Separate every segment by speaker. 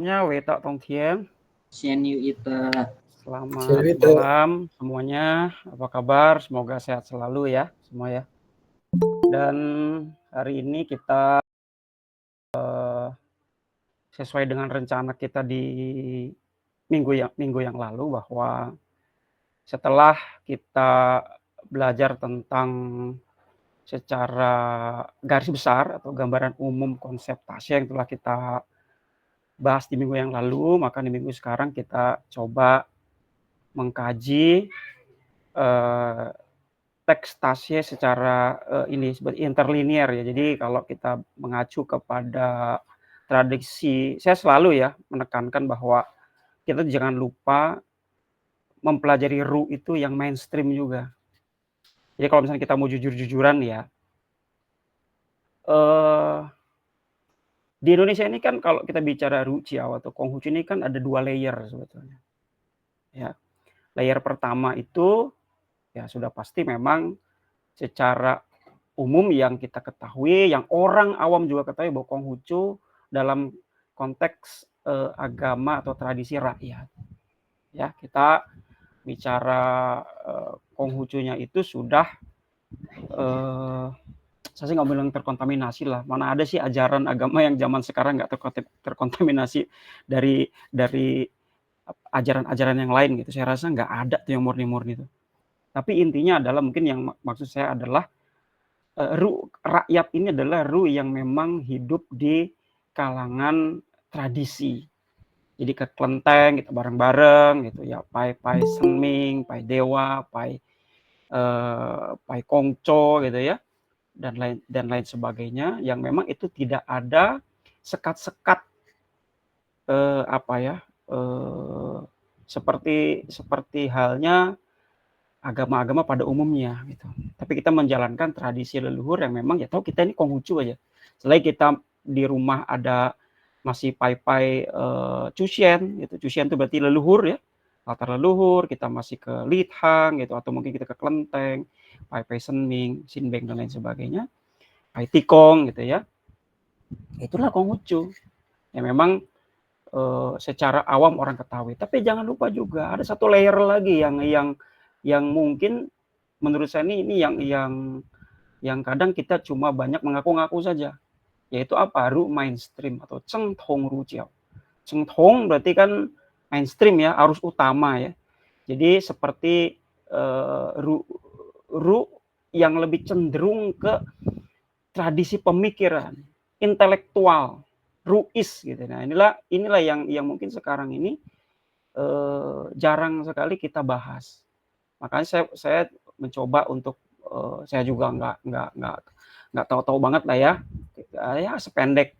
Speaker 1: Weta Tongtian.
Speaker 2: Ita.
Speaker 1: Selamat malam semuanya. Apa kabar? Semoga sehat selalu ya semua ya. Dan hari ini kita sesuai dengan rencana kita di minggu yang lalu bahwa setelah kita belajar tentang secara garis besar atau gambaran umum konsep tasya yang telah kita bahas di minggu yang lalu, maka di minggu sekarang kita coba mengkaji teks tasya secara ini seperti interlinear ya. Jadi kalau kita mengacu kepada tradisi, saya selalu ya menekankan bahwa kita jangan lupa mempelajari Ru itu yang mainstream juga. Jadi kalau misalnya kita mau jujur-jujuran ya, di Indonesia ini kan kalau kita bicara Ru Ciao atau Konghucu ini kan ada 2 layer sebetulnya. Ya. Layer pertama itu ya sudah pasti memang secara umum yang kita ketahui, yang orang awam juga ketahui bahwa Konghucu dalam konteks agama atau tradisi rakyat. Ya, kita bicara Konghucunya itu sudah saya sih nggak bilang terkontaminasi lah. Mana ada sih ajaran agama yang zaman sekarang nggak terkontaminasi dari ajaran-ajaran yang lain gitu. Saya rasa nggak ada tuh yang murni-murni itu. Tapi intinya adalah mungkin yang maksud saya adalah rakyat ini adalah yang memang hidup di kalangan tradisi. Jadi ke kelenteng gitu bareng-bareng gitu ya, pai senming, pai dewa, pai kongco gitu ya, dan lain sebagainya yang memang itu tidak ada sekat-sekat seperti halnya agama-agama pada umumnya gitu. Tapi kita menjalankan tradisi leluhur yang memang ya tahu kita ini Konghucu aja. Selain kita di rumah ada masih pai-pai Cusien gitu. Cusien itu berarti leluhur ya. Latar leluhur, kita masih ke Lithang gitu atau mungkin kita ke Kelenteng, pai-pai Senming, Sinbeng dan lain sebagainya. Pai Tikong gitu ya. Itulah Konghucu. Ya memang secara awam orang ketahui. Tapi jangan lupa juga ada satu layer lagi yang mungkin menurut saya ini yang kadang kita cuma banyak mengaku-ngaku saja, yaitu apa? Ru mainstream atau Cheng Tong Ru Jiao. Cheng Tong berarti kan mainstream ya, arus utama ya. Jadi seperti ru yang lebih cenderung ke tradisi pemikiran, intelektual, ruis gitu. Nah, inilah yang mungkin sekarang ini jarang sekali kita bahas. Makanya saya mencoba untuk saya juga nggak tahu-tahu banget lah ya. Ya sependek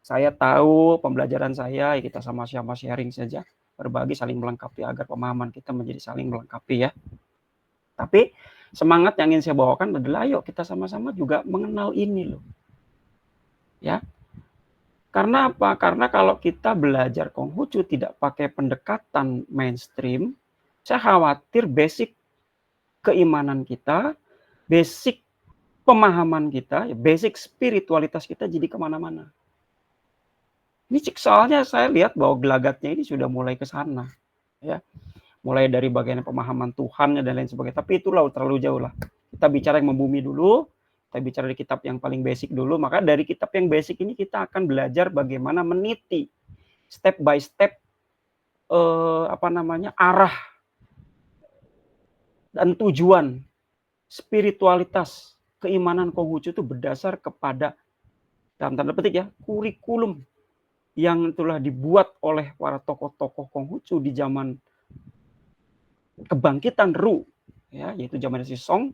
Speaker 1: saya tahu pembelajaran saya, ya kita sama-sama sharing saja, berbagi, saling melengkapi agar pemahaman kita menjadi saling melengkapi ya. Tapi semangat yang ingin saya bawakan adalah ayo kita sama-sama juga mengenal ini loh. Ya. Karena apa? Karena kalau kita belajar Konghucu tidak pakai pendekatan mainstream, saya khawatir basic keimanan kita, basic pemahaman kita, basic spiritualitas kita jadi kemana-mana. Ini soalnya saya lihat bahwa gelagatnya ini sudah mulai ke sana, ya. Mulai dari bagian pemahaman Tuhan dan lain sebagainya. Tapi itulah terlalu jauh lah. Kita bicara yang membumi dulu, kita bicara di kitab yang paling basic dulu. Maka dari kitab yang basic ini kita akan belajar bagaimana meniti step by step arah dan tujuan spiritualitas keimanan Konghucu itu berdasar kepada dalam tanda petik ya kurikulum yang telah dibuat oleh para tokoh-tokoh Konghucu di zaman kebangkitan Ru ya, yaitu zaman si Song.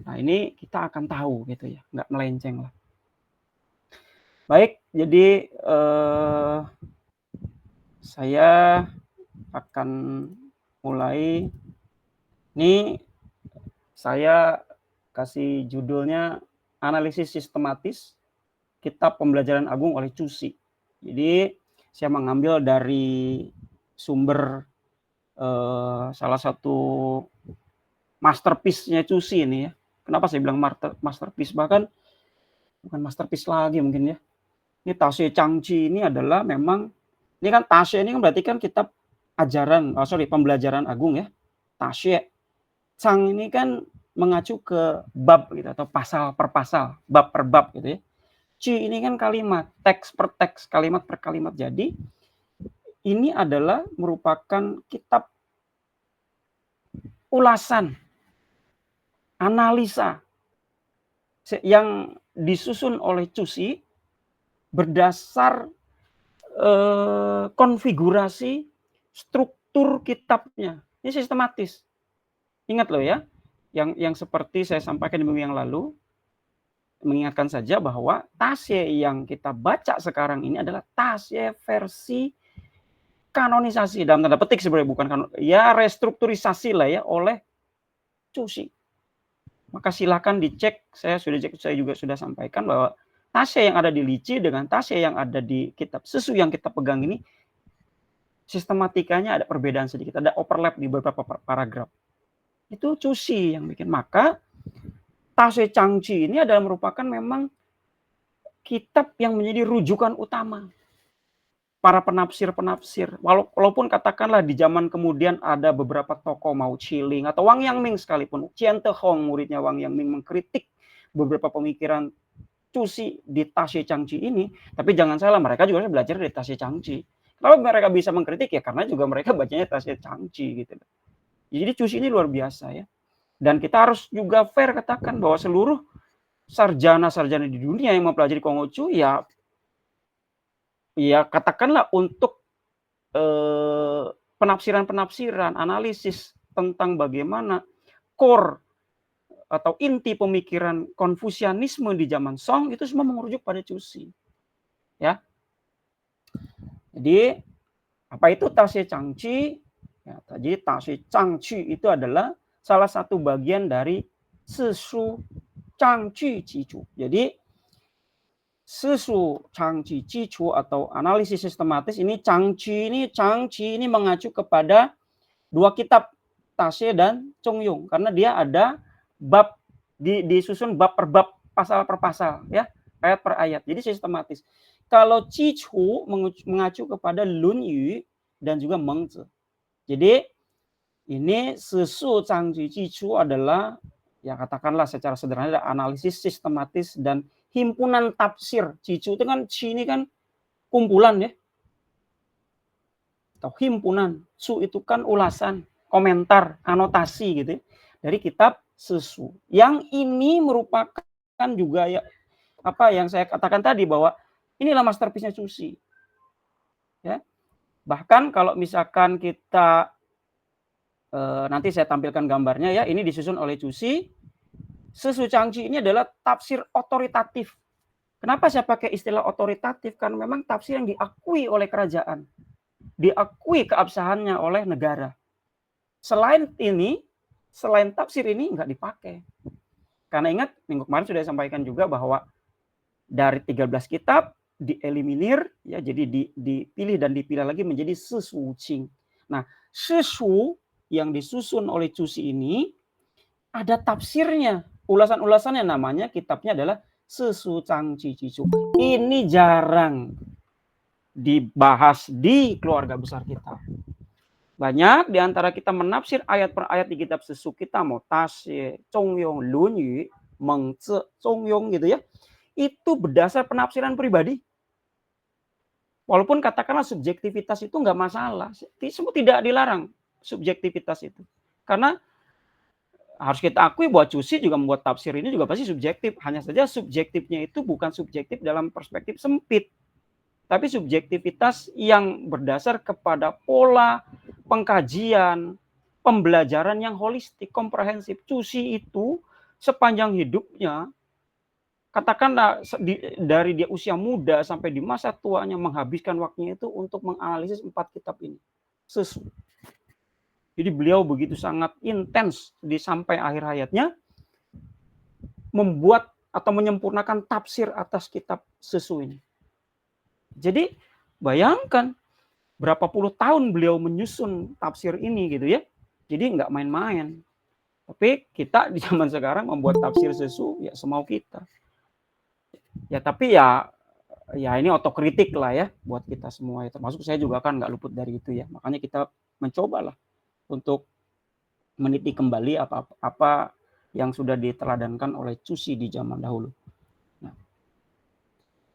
Speaker 1: Nah ini kita akan tahu gitu ya, nggak melenceng lah. Baik, jadi saya akan mulai. Ini saya kasih judulnya analisis sistematis Kitab Pembelajaran Agung oleh Cusi. Jadi saya mengambil dari sumber salah satu masterpiece-nya Cusi ini ya. Kenapa saya bilang masterpiece? Bahkan bukan masterpiece lagi mungkin ya. Ini Taoshi Changchi ini adalah memang Ini kan tasye ini kan berarti kan kitab ajaran, pembelajaran agung ya. Tasye. Cang ini kan mengacu ke bab gitu atau pasal per pasal, bab per bab gitu ya. Ci ini kan kalimat, teks per teks, kalimat per kalimat. Jadi ini adalah merupakan kitab ulasan, analisa yang disusun oleh Cusi berdasar konfigurasi struktur kitabnya. Ini sistematis. Ingat loh ya, yang seperti saya sampaikan di minggu yang lalu, mengingatkan saja bahwa tasye yang kita baca sekarang ini adalah tasye versi kanonisasi dalam tanda petik sebenarnya, bukan ya restrukturisasi lah ya oleh Cusi. Maka silakan dicek, saya juga sudah sampaikan bahwa tasye yang ada di Lici dengan tasye yang ada di kitab Sesu yang kita pegang ini sistematikanya ada perbedaan sedikit, ada overlap di beberapa paragraf. Itu Cusi yang bikin. Maka Tasye Changci ini adalah merupakan memang kitab yang menjadi rujukan utama para penafsir-penafsir. Walaupun katakanlah di zaman kemudian ada beberapa tokoh mau Qiling atau Wang Yangming sekalipun, Qian Tehong muridnya Wang Yangming mengkritik beberapa pemikiran Cusi di Tasye Changci ini, tapi jangan salah, mereka juga belajar dari Tasye Changci. Kenapa mereka bisa mengkritik ya? Karena juga mereka bacanya Tasye Changci gitu. Jadi Cusi ini luar biasa ya. Dan kita harus juga fair katakan bahwa seluruh sarjana-sarjana di dunia yang mempelajari Konghucu ya katakanlah untuk penafsiran-penafsiran, analisis tentang bagaimana core atau inti pemikiran Konfusianisme di zaman Song itu semua merujuk pada Cusi. Ya. Jadi apa itu Tasye Changci? Ya, jadi Tasye Changci itu adalah salah satu bagian dari Sishu Changci Cicu. Jadi Sishu Changci Cicu atau analisis sistematis ini Changci ini mengacu kepada dua kitab Tasye dan Chongyong karena dia ada bab disusun bab per bab, pasal per pasal ya, ayat per ayat. Jadi sistematis. Kalau Cicu mengacu kepada Lun Yu dan juga Mengzi. Jadi ini Sishu Changci Cicu adalah ya katakanlah secara sederhana analisis sistematis dan himpunan tafsir. Cicu itu kan Ci ini kan kumpulan ya. Atau himpunan. Su itu kan ulasan, komentar, anotasi gitu ya, dari kitab Sesu. Yang ini merupakan juga ya apa yang saya katakan tadi bahwa inilah masterpiece-nya Cusi. Ya. Bahkan kalau misalkan kita nanti saya tampilkan gambarnya ya, ini disusun oleh Cusi. Sishu Changci ini adalah tafsir otoritatif. Kenapa saya pakai istilah otoritatif? Karena memang tafsir yang diakui oleh kerajaan. Diakui keabsahannya oleh negara. Selain tafsir ini nggak dipakai. Karena ingat, minggu kemarin sudah sampaikan juga bahwa dari 13 kitab dieliminir, ya jadi dipilih dan dipilih lagi menjadi Sishu Qing. Nah, Sishu yang disusun oleh Cusi ini ada tafsirnya. Ulasan-ulasannya namanya kitabnya adalah Sishu Changci Cicu. Ini jarang dibahas di keluarga besar kita. Banyak di antara kita menafsir ayat per ayat di kitab Sesu kita, mau Tasye, Chongyong, Lun Yu, Mengzi, Chongyong gitu ya. Itu berdasar penafsiran pribadi. Walaupun katakanlah subjektivitas itu nggak masalah. Semua tidak dilarang subjektivitas itu. Karena harus kita akui bahwa Cusi juga membuat tafsir ini juga pasti subjektif. Hanya saja subjektifnya itu bukan subjektif dalam perspektif sempit. Tapi subjektivitas yang berdasar kepada pola pengkajian, pembelajaran yang holistik, komprehensif. Cusi itu sepanjang hidupnya, katakanlah dari dia usia muda sampai di masa tuanya menghabiskan waktunya itu untuk menganalisis 4 kitab ini. Sesu. Jadi beliau begitu sangat intens di sampai akhir hayatnya membuat atau menyempurnakan tafsir atas kitab Sesu ini. Jadi bayangkan berapa puluh tahun beliau menyusun tafsir ini gitu ya. Jadi nggak main-main. Tapi kita di zaman sekarang membuat tafsir Sesu ya semau kita. Ya tapi ya ya ini otokritik lah ya buat kita semua ya, termasuk saya juga kan nggak luput dari itu ya. Makanya kita mencobalah untuk meniti kembali apa yang sudah diteladankan oleh Cusi di zaman dahulu. Nah,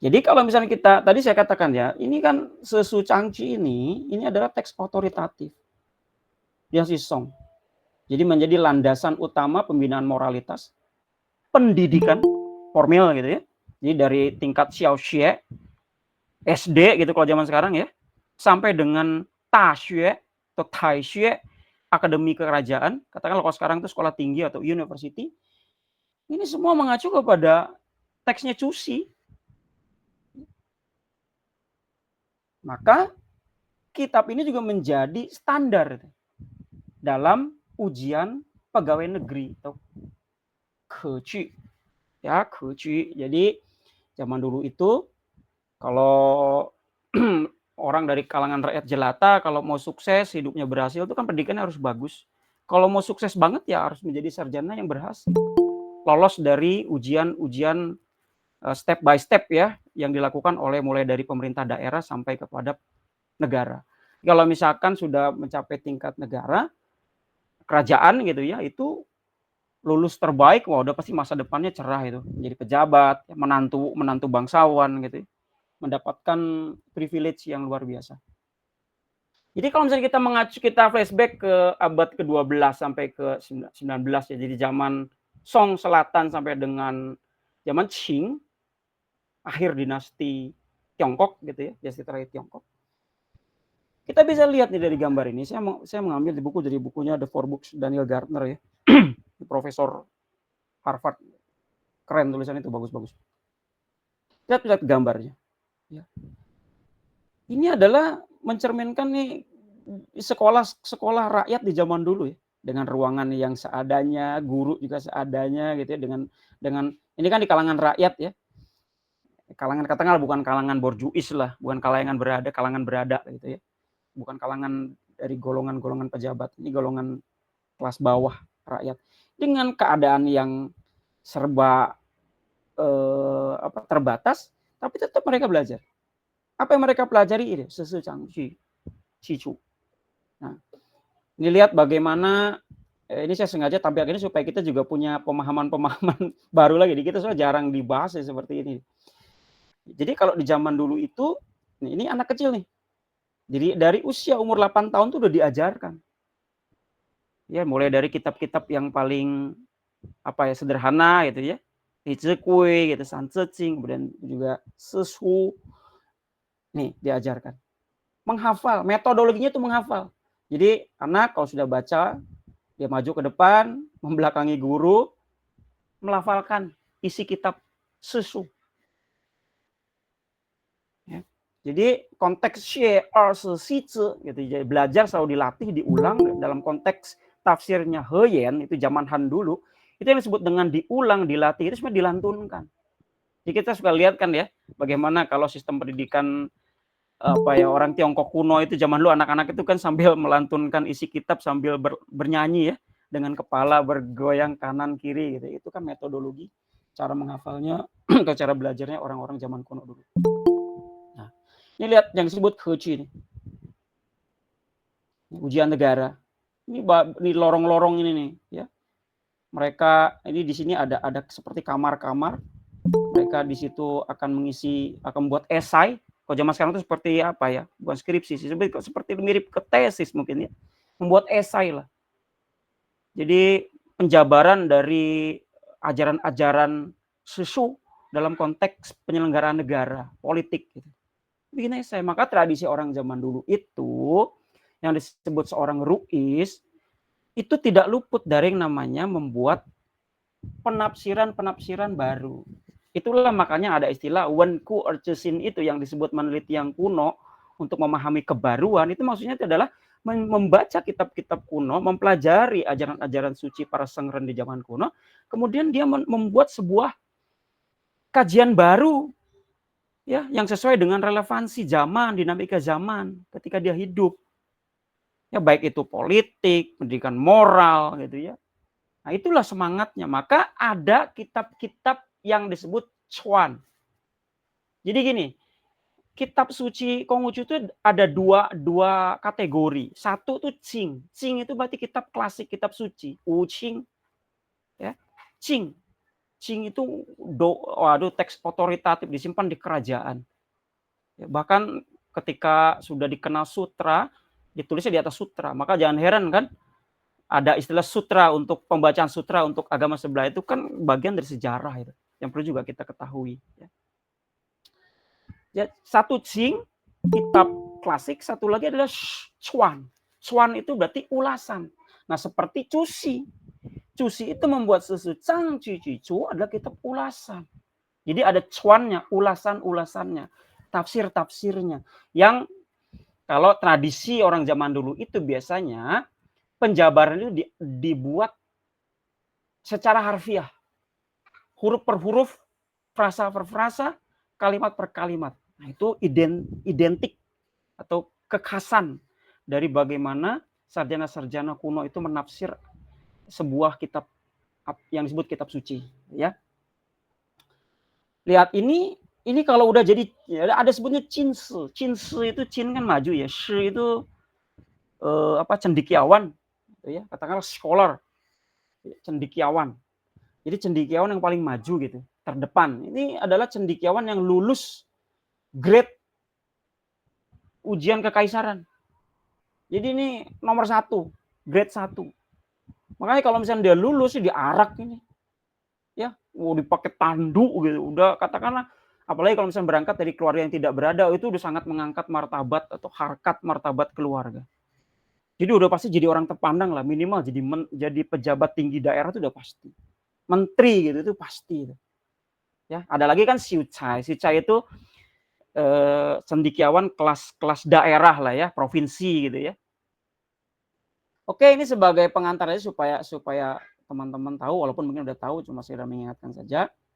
Speaker 1: jadi kalau misalnya kita, tadi saya katakan ya, ini kan Sesu Changqi ini adalah teks otoritatif. Yang Sisong. Jadi menjadi landasan utama pembinaan moralitas, pendidikan formal gitu ya. Jadi dari tingkat Xiaoxue, SD gitu kalau zaman sekarang ya, sampai dengan Taxue atau Taixue, akademi kerajaan, katakanlah kalau sekarang itu sekolah tinggi atau university, ini semua mengacu kepada teksnya Cusi. Maka kitab ini juga menjadi standar dalam ujian pegawai negeri atau Keju. Ya, Keju. Jadi zaman dulu itu kalau orang dari kalangan rakyat jelata kalau mau sukses, hidupnya berhasil itu kan pendidikannya harus bagus. Kalau mau sukses banget ya harus menjadi sarjana yang berhasil. Lolos dari ujian-ujian step by step ya yang dilakukan oleh mulai dari pemerintah daerah sampai kepada negara. Kalau misalkan sudah mencapai tingkat negara, kerajaan gitu ya, itu lulus terbaik, wah udah pasti masa depannya cerah itu, menjadi pejabat, menantu bangsawan gitu, mendapatkan privilege yang luar biasa. Jadi kalau misalnya kita flashback ke abad ke-12 sampai ke 19 ya, jadi zaman Song Selatan sampai dengan zaman Qing, akhir dinasti Tiongkok gitu ya, dinasti terakhir Tiongkok. Kita bisa lihat nih dari gambar ini, saya mengambil dari bukunya The Four Books Daniel Gardner ya, profesor Harvard, keren tulisan itu, bagus-bagus. Lihat gambarnya. Ya. Ini adalah mencerminkan nih sekolah rakyat di zaman dulu ya, dengan ruangan yang seadanya, guru juga seadanya gitu ya, dengan ini kan di kalangan rakyat ya, kalangan katakanlah bukan kalangan borjuis lah, bukan kalangan berada gitu ya, bukan kalangan dari golongan-golongan pejabat, ini golongan kelas bawah rakyat dengan keadaan yang serba terbatas, tapi tetap mereka belajar. Apa yang mereka pelajari ini? Sesu Changqi, Cicu. Nah, ini lihat bagaimana ini saya sengaja tampilkan ini supaya kita juga punya pemahaman-pemahaman baru lagi. Kita soalnya jarang dibahas ya seperti ini. Jadi kalau di zaman dulu itu, ini anak kecil nih. Jadi dari usia umur 8 tahun tuh udah diajarkan. Ya, mulai dari kitab-kitab yang paling sederhana gitu ya. Zikui gitu, Sanzicing, kemudian juga Sesu. Nih, diajarkan. Menghafal, metodologinya itu menghafal. Jadi anak kalau sudah baca, dia maju ke depan, membelakangi guru, melafalkan isi kitab Sesu. Ya. Jadi konteks xie er si zi gitu. Jadi belajar selalu dilatih, diulang dalam konteks tafsirnya He Yan itu zaman Han dulu. Itu yang disebut dengan diulang, dilatih itu sebenarnya dilantunkan. Jadi kita suka lihat kan ya, bagaimana kalau sistem pendidikan orang Tiongkok kuno itu zaman dulu anak-anak itu kan sambil melantunkan isi kitab sambil bernyanyi ya, dengan kepala bergoyang kanan kiri gitu. Itu kan metodologi cara menghafalnya atau cara belajarnya orang-orang zaman kuno dulu. Nah, ini lihat yang disebut Keju ini. Ujian negara. Ini lorong-lorong ini nih ya. Mereka ini di sini ada seperti kamar-kamar. Mereka di situ akan membuat esai. Kalau zaman sekarang itu seperti apa ya? Bukan skripsi sih, seperti mirip ke tesis mungkin ya. Membuat esai lah. Jadi penjabaran dari ajaran-ajaran Sesu dalam konteks penyelenggaraan negara, politik gitu. Bikin esai. Maka tradisi orang zaman dulu itu yang disebut seorang ru'is itu tidak luput dari yang namanya membuat penafsiran baru. Itulah makanya ada istilah Wenku Ercesin itu yang disebut meneliti yang kuno untuk memahami kebaruan. Itu maksudnya itu adalah membaca kitab-kitab kuno, mempelajari ajaran-ajaran suci para sengren di zaman kuno, kemudian dia membuat sebuah kajian baru ya yang sesuai dengan relevansi zaman, dinamika zaman ketika dia hidup. Ya baik itu politik, pendidikan moral gitu ya. Nah, itulah semangatnya. Maka ada kitab-kitab yang disebut Chuan. Jadi gini, kitab suci Konghucu itu ada dua kategori. Satu tuh Qing. Qing itu berarti kitab klasik, kitab suci. Qing, ya. Qing. Qing itu teks otoritatif disimpan di kerajaan. Ya, bahkan ketika sudah dikenal sutra, ditulisnya di atas sutra. Maka jangan heran kan, ada istilah sutra untuk pembacaan sutra untuk agama sebelah, itu kan bagian dari sejarah itu, yang perlu juga kita ketahui. Ya, satu Qing, kitab klasik, satu lagi adalah Chuan. Chuan itu berarti ulasan. Nah, seperti Cusi. Cusi itu membuat susu Zhang Ju Chu adalah kitab ulasan. Jadi ada Chuannya, ulasan-ulasannya, tafsir-tafsirnya. Yang kalau tradisi orang zaman dulu itu biasanya penjabaran itu dibuat secara harfiah. Huruf per huruf, frasa per frasa, kalimat per kalimat. Nah, itu identik atau kekhasan dari bagaimana sarjana-sarjana kuno itu menafsir sebuah kitab yang disebut kitab suci, ya. Lihat ini kalau udah jadi, ya, ada sebutnya Qinshi. Qinshi itu Qin kan maju ya, Shi itu cendekiawan, ya, katakanlah scholar, cendekiawan. Jadi cendekiawan yang paling maju gitu, terdepan. Ini adalah cendekiawan yang lulus grade ujian kekaisaran. Jadi ini nomor 1, grade 1. Makanya kalau misalnya dia lulus sih diarak ini. Ya, dipakai tanduk gitu. Udah katakanlah, apalagi kalau misalnya berangkat dari keluarga yang tidak berada, itu udah sangat mengangkat martabat atau harkat martabat keluarga. Jadi udah pasti jadi orang terpandang lah, minimal jadi pejabat tinggi daerah itu udah pasti. Menteri gitu itu pasti. Ya, ada lagi kan Siu Cai. Siu Cai itu cendekiawan kelas daerah lah ya, provinsi gitu ya. Oke, ini sebagai pengantar aja supaya teman-teman tahu, walaupun mungkin udah tahu, cuma saya mengingatkan saja.